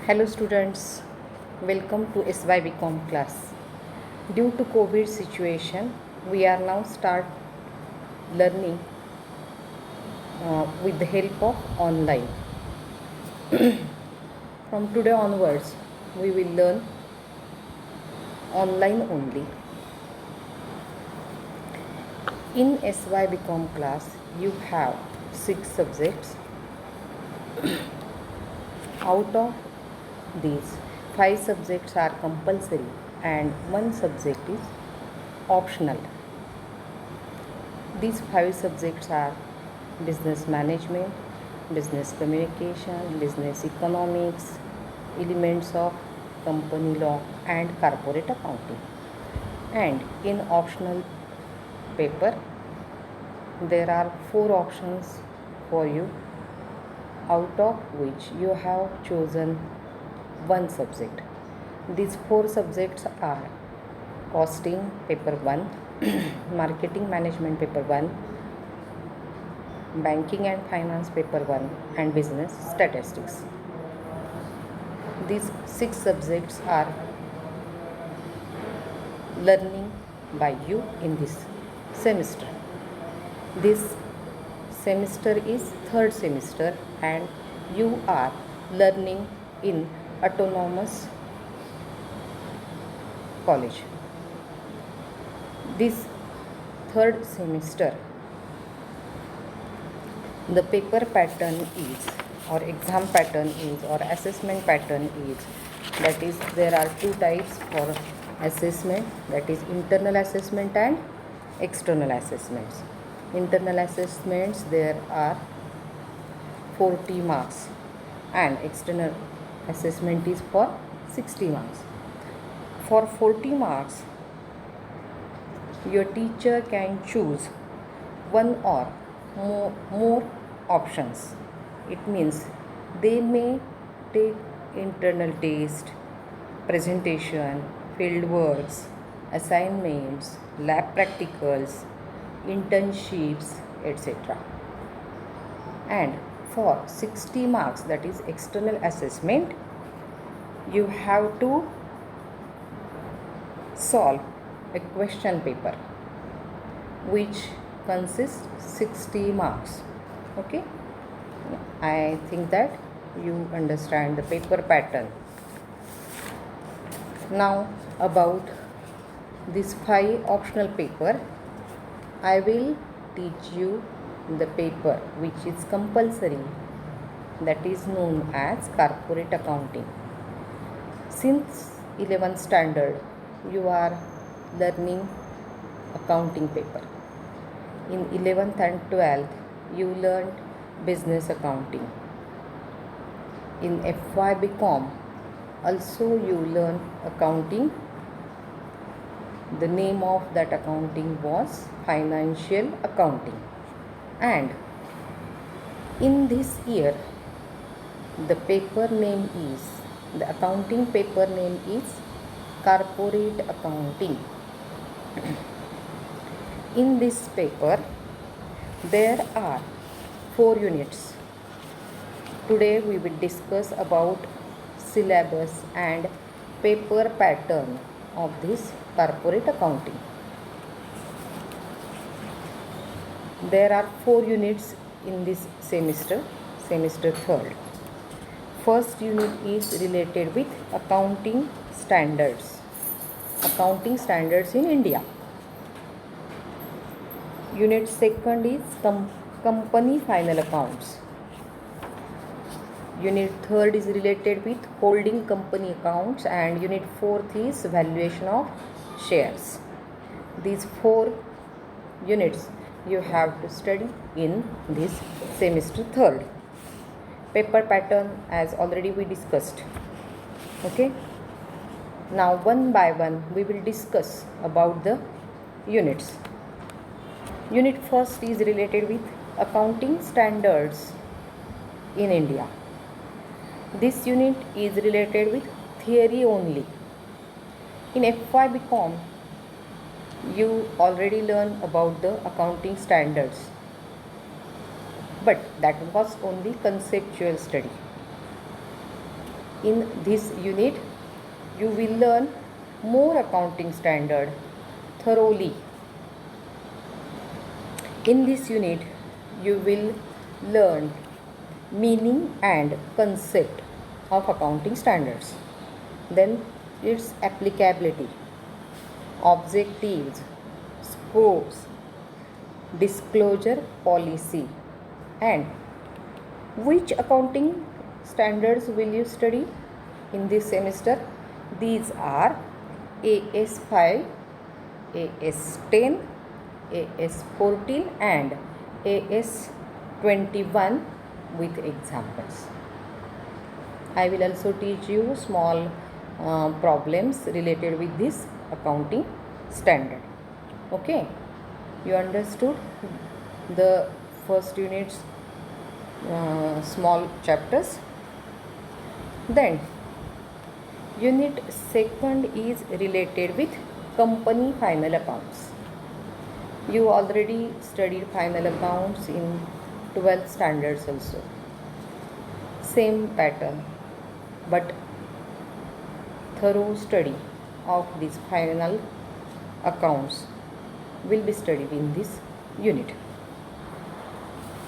Hello students, welcome to SYBCom class. Due to COVID situation, we are now start learning with the help of online. From today onwards, we will learn online only. In SYBCom class, you have 6 subjects. Out of these, 5 subjects are compulsory and 1 subject is optional. These 5 subjects are business management, business communication, business economics, elements of company law and corporate accounting. And in optional paper, there are 4 options for you, out of which you have chosen 1 subject. These 4 subjects are costing paper 1, marketing management paper 1, banking and finance paper 1, and business statistics. These 6 subjects are learning by you in this semester. This semester is 3rd semester and you are learning in autonomous college. This 3rd semester, the paper pattern is, or exam pattern is, or assessment pattern is, that is, there are 2 types for assessment, that is internal assessment and external assessments. Internal assessments, there are 40 marks and external assessment is for 60 marks. For 40 marks, your teacher can choose 1 or more options. It means they may take internal test, presentation, field works, assignments, lab practicals, internships, etc. And for 60 marks, that is external assessment, you have to solve a question paper which consists 60 marks. Okay, I think that you understand the paper pattern. Now about this 5 optional paper, I will teach you the paper which is compulsory, that is known as corporate accounting. Since 11th standard, you are learning accounting paper. In 11th and 12th, you learned business accounting. In FYBCom, also you learn accounting. The name of that accounting was financial accounting. And in this year, the paper name is, the accounting paper name is corporate accounting. In this paper, there are 4 units. Today we will discuss about syllabus and paper pattern of this corporate accounting. There are 4 units in this semester 3rd. First unit is related with accounting standards in India. Unit 2nd is company final accounts. Unit 3rd is related with holding company accounts, and unit 4th is valuation of shares. These 4 units you have to study in this semester 3rd. Paper pattern, as already we discussed. Okay, now one by one we will discuss about the units. Unit 1st is related with accounting standards in India. This unit is related with theory only. In FYBCom, you already learned about the accounting standards, but that was only conceptual study. In this unit, you will learn more accounting standard thoroughly. In this unit, you will learn meaning and concept of accounting standards, then its applicability, objectives, scopes, disclosure policy, and which accounting standards will you study in this semester? These are AS5, AS10, AS14 and AS21 with examples. I will also teach you small problems related with this accounting standard. Okay, you understood the first unit's small chapters. Then unit second is related with company final accounts. You already studied final accounts in 12th standards also. Same pattern, but thorough study of these final accounts will be studied in this unit.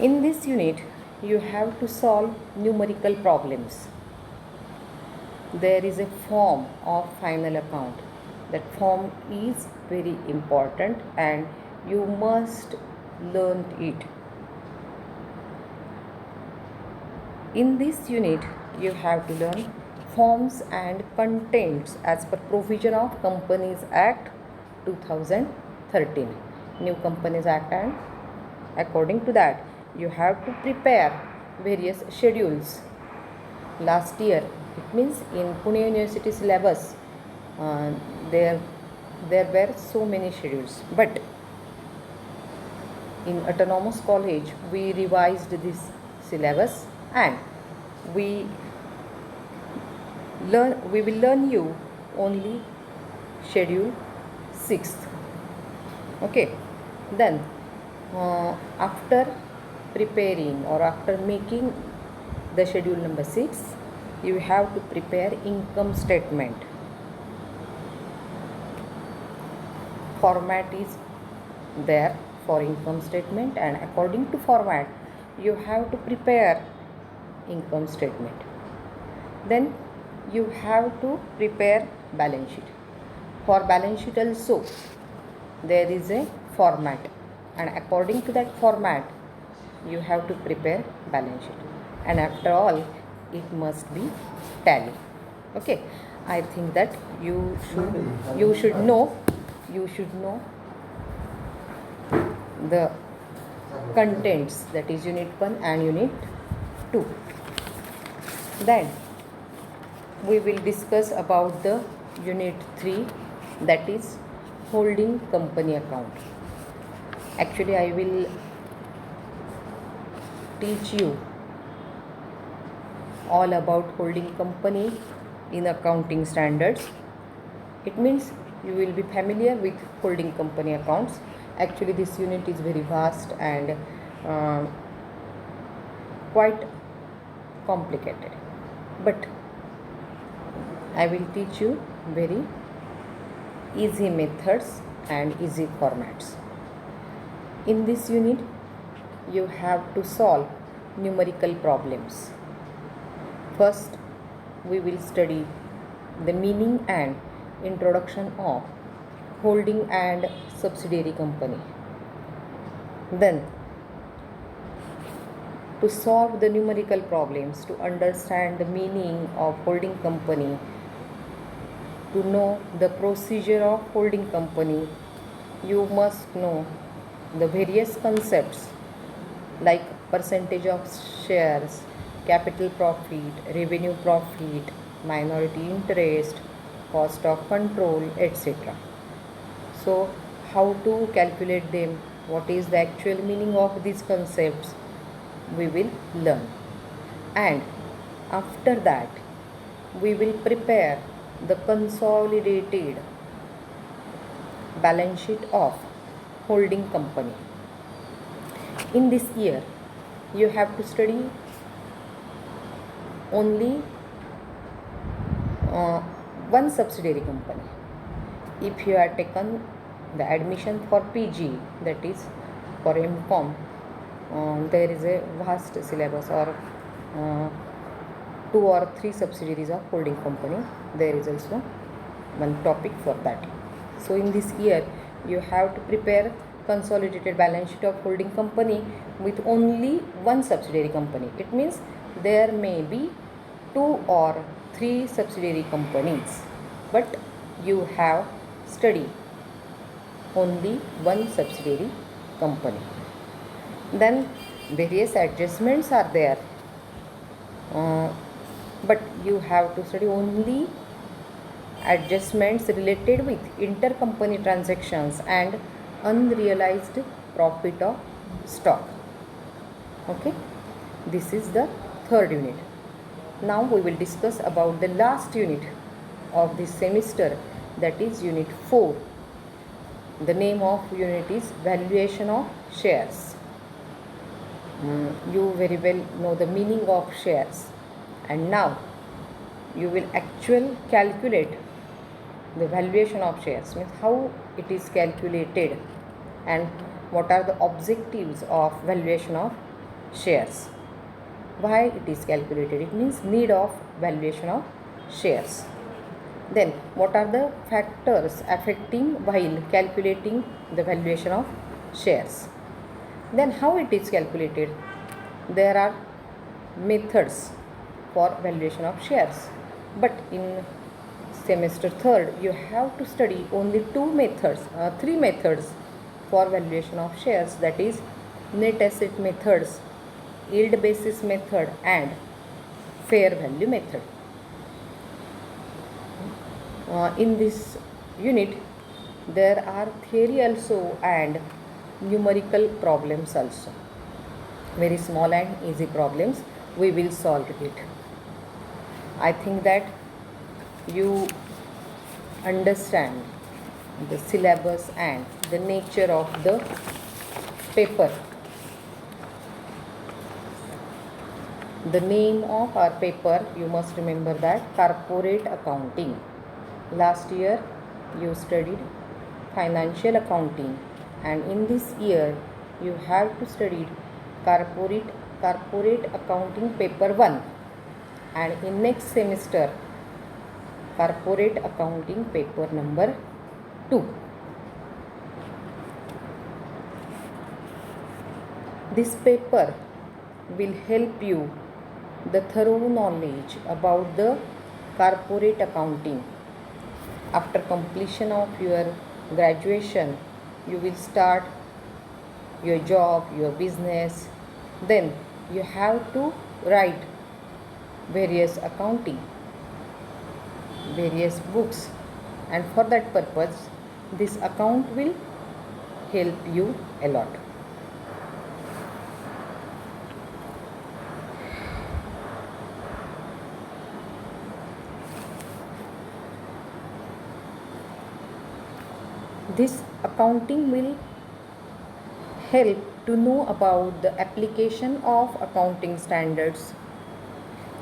In this unit, you have to solve numerical problems. There is a form of final account. That form is very important and you must learn it. In this unit, you have to learn forms and contents as per provision of Companies Act 2013, New Companies Act, and according to that, you have to prepare various schedules. Last year, it means in Pune University syllabus, there were so many schedules, but in Autonomous College, we revised this syllabus and we will learn you only schedule 6th. Okay, then after preparing or after making the schedule number 6, you have to prepare income statement. Format is there for income statement, and according to format you have to prepare income statement. Then you have to prepare balance sheet. For balance sheet also there is a format, and according to that format you have to prepare balance sheet, and after all it must be tally. Okay, I think that you should know the contents, that is unit 1 and unit 2. Then we will discuss about the unit 3, that is holding company account. Actually, I will teach you all about holding company in accounting standards. It means you will be familiar with holding company accounts. Actually, this unit is very vast and quite complicated, but I will teach you very easy methods and easy formats. In this unit, you have to solve numerical problems. First, we will study the meaning and introduction of holding and subsidiary company. Then, to solve the numerical problems, to understand the meaning of holding company, to know the procedure of holding company, you must know the various concepts like percentage of shares, capital profit, revenue profit, minority interest, cost of control, etc. So, how to calculate them, what is the actual meaning of these concepts, we will learn. And after that, we will prepare the consolidated balance sheet of holding company. In this year, you have to study only one subsidiary company. If you are taken the admission for PG, that is for MCom, there is a vast syllabus, or 2 or 3 subsidiaries of holding company. There is also one topic for that. So in this year you have to prepare consolidated balance sheet of holding company with only one subsidiary company. It means there may be 2 or 3 subsidiary companies, but you have studied only one subsidiary company. Then various adjustments are there, but you have to study only adjustments related with intercompany transactions and unrealized profit of stock. Okay, this is the third unit. Now we will discuss about the last unit of this semester, that is unit 4. The name of unit is valuation of shares. You very well know the meaning of shares, and now you will actually calculate the valuation of shares, means how it is calculated and what are the objectives of valuation of shares. Why it is calculated? It means need of valuation of shares. Then what are the factors affecting while calculating the valuation of shares? Then how it is calculated? There are methods for valuation of shares, but in semester 3rd you have to study only 3 methods for valuation of shares, that is net asset methods, yield basis method and fair value method. In this unit there are theory also and numerical problems also. Very small and easy problems, we will solve it. I think that you understand the syllabus and the nature of the paper. The name of our paper, you must remember that, corporate accounting. Last year you studied financial accounting, and in this year you have to study corporate accounting paper 1, and in next semester corporate accounting paper number 2. This paper will help you the thorough knowledge about the corporate accounting. After completion of your graduation, you will start your job, your business. Then you have to write various accounting, various books, and for that purpose this account will help you a lot. This accounting will help to know about the application of accounting standards,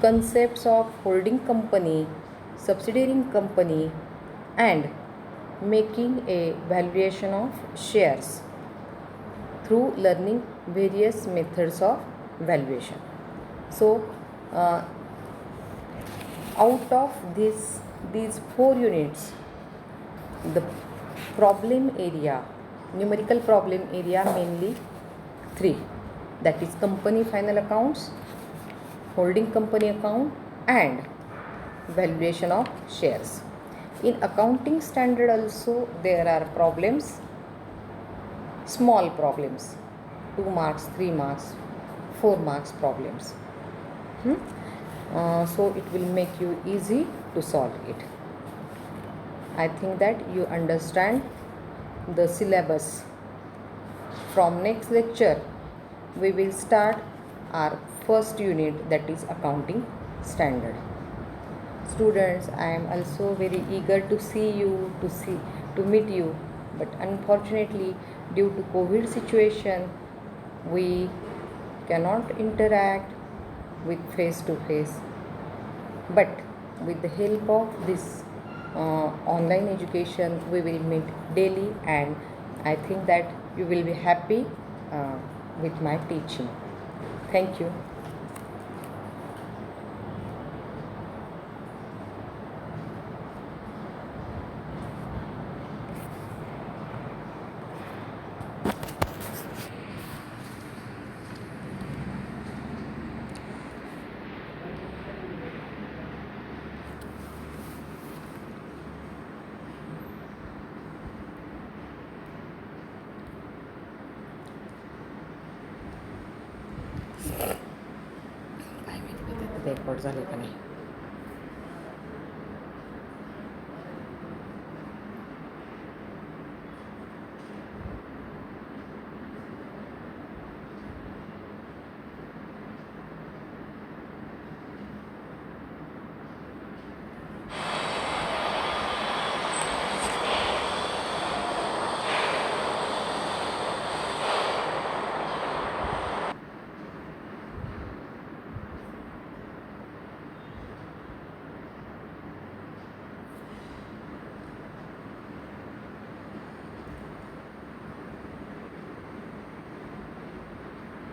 concepts of holding company, subsidiary company, and making a valuation of shares through learning various methods of valuation. So out of these 4 units, the problem area, numerical problem area, mainly 3, that is company final accounts, holding company account and valuation of shares. In accounting standard also there are problems, small problems, 2 marks, 3 marks, 4 marks problems. So it will make you easy to solve it. I think that you understand the syllabus. From next lecture we will start our first unit, that is accounting standard. Students, I am also very eager to see you, to meet you, but unfortunately due to COVID situation we cannot interact with face to face, but with the help of this online education. We will meet daily, and I think that you will be happy with my teaching. Thank you. Record झाले का नाही?